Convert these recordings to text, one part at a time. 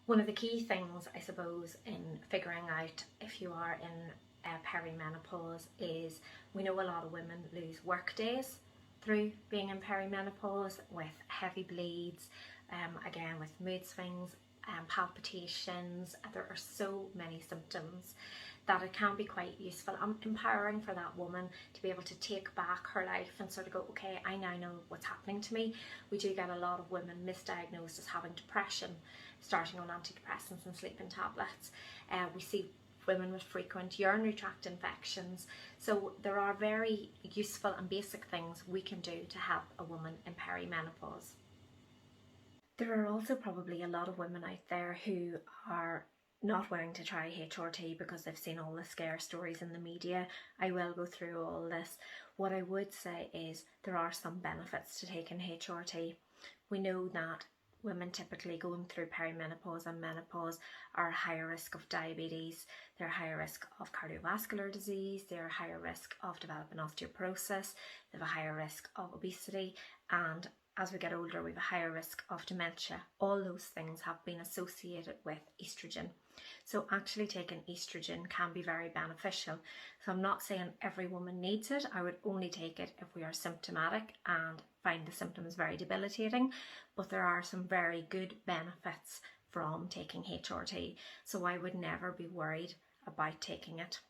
One of the key things, I suppose, in figuring out if you are in perimenopause is we know a lot of women lose work days through being in perimenopause with heavy bleeds, again with mood swings, palpitations. There are so many symptoms that it can be quite useful and empowering for that woman to be able to take back her life and sort of go, okay, I now know what's happening to me. We do get a lot of women misdiagnosed as having depression, starting on antidepressants and sleeping tablets. We see women with frequent urinary tract infections. So there are very useful and basic things we can do to help a woman in perimenopause. There are also probably a lot of women out there who are not willing to try HRT because they've seen all the scare stories in the media. I will go through all this. What I would say is there are some benefits to taking HRT. We know that women typically going through perimenopause and menopause are at higher risk of diabetes, they're at higher risk of cardiovascular disease, they're at higher risk of developing osteoporosis, they have a higher risk of obesity, and as we get older we have a higher risk of dementia. All those things have been associated with estrogen. So actually taking estrogen can be very beneficial. So I'm not saying every woman needs it. I would only take it if we are symptomatic and find the symptoms very debilitating, but there are some very good benefits from taking HRT, so I would never be worried about taking it.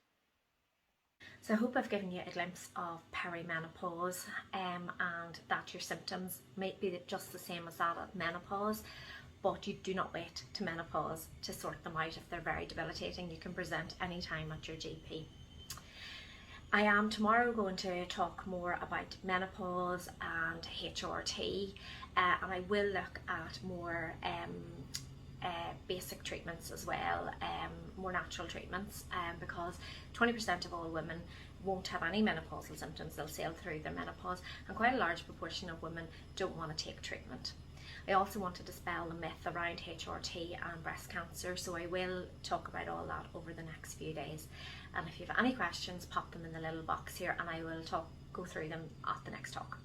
So I hope I've given you a glimpse of perimenopause and that your symptoms might be just the same as that of menopause, but you do not wait to menopause to sort them out. If they're very debilitating, you can present anytime at your GP. I am tomorrow going to talk more about menopause and HRT, and I will look at more basic treatments as well, more natural treatments, because 20% of all women won't have any menopausal symptoms. They'll sail through their menopause, and quite a large proportion of women don't want to take treatment. I also want to dispel the myth around HRT and breast cancer, so I will talk about all that over the next few days. And if you have any questions, pop them in the little box here and I will go through them at the next talk.